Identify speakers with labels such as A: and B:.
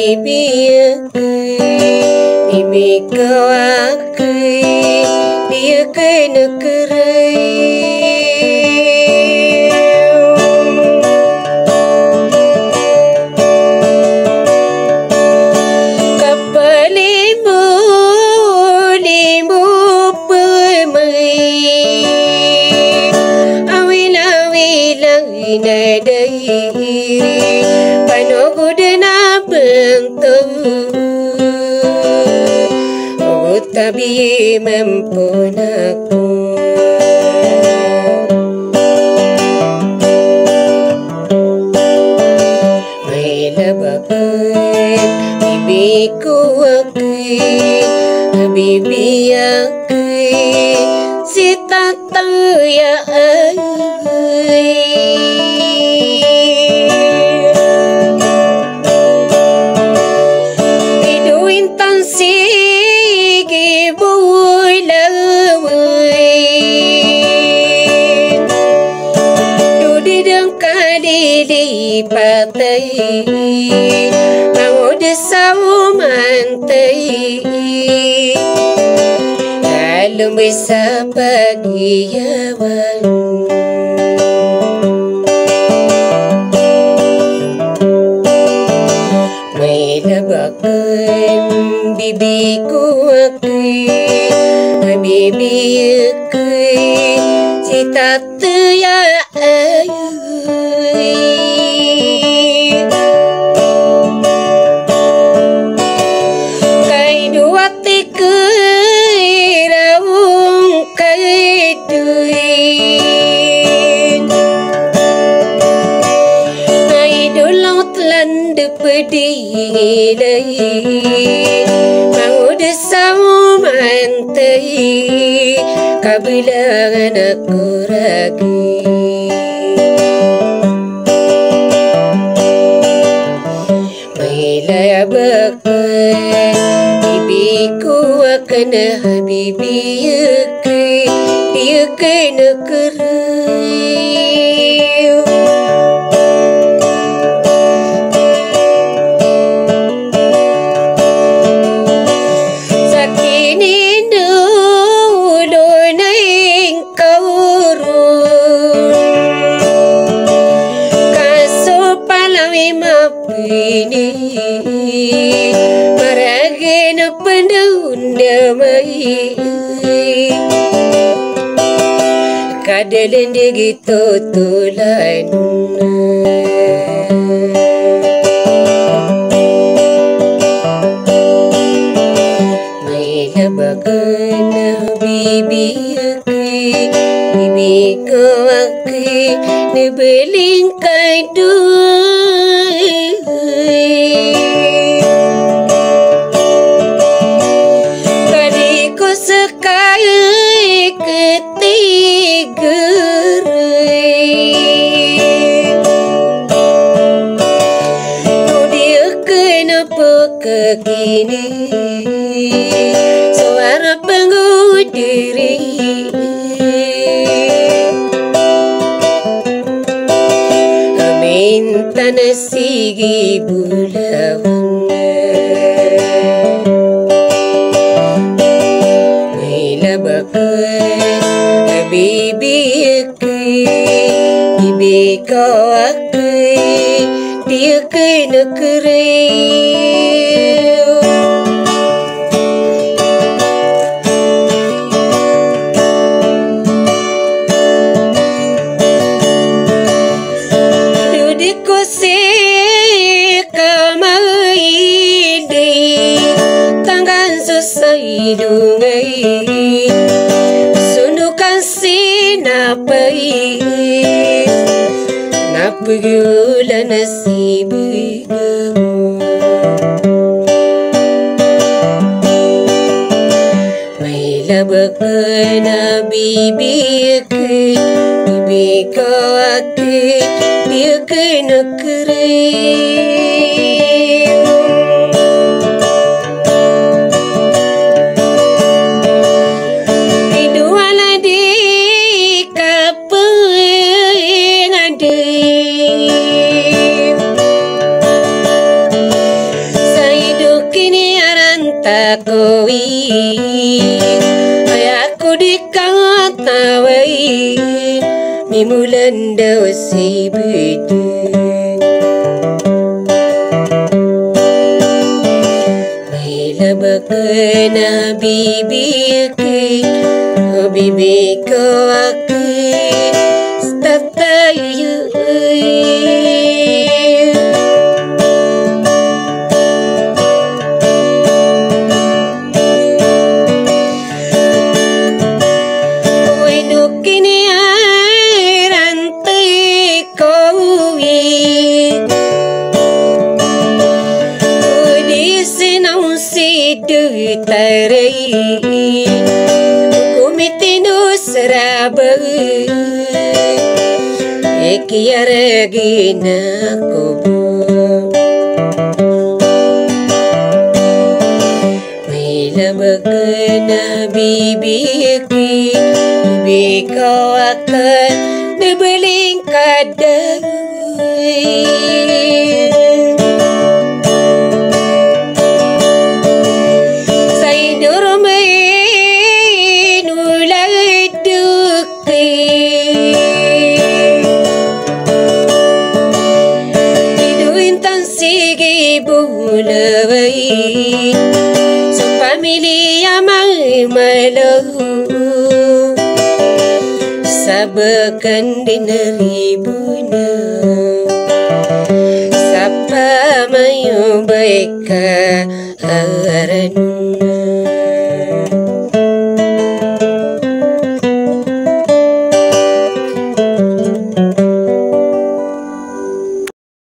A: Habibi bibi kau aku dia kena kapal limbu permai awil-awil nadai panogu dena bentuk tabi mempunaku Maila bakat bibiku aku Habibi aku si tata ya iduin tansi patai mau desau mantai kalau bisa pagi awan Maila bakan bibiku aku Habibi aku si tata ya pedih mau desau mantai kabilangan aku ragi Maila bakat bibiku akan Habibi dia kena maragin pandundamai kadalan gitu tulan Maila bakan Habibi kau aku nebeling kadu kekini suara penggudiri minta nasi bulawan Maila bakat Habibi aku bibi kau aku dia kena dungai sundukan sinapai napagula nasib kamu Maila bakan Habibi kau aku dia kena mulanda si bede Maila bakana bibi ke bibi ko aku stata yu tarai kumitinu seraba ekiaragina kobo Maila bakana bibi kau akan nebeling kadang Sa pamilya malahu sabakan dinaribuna sa pamayo baik ka aranuna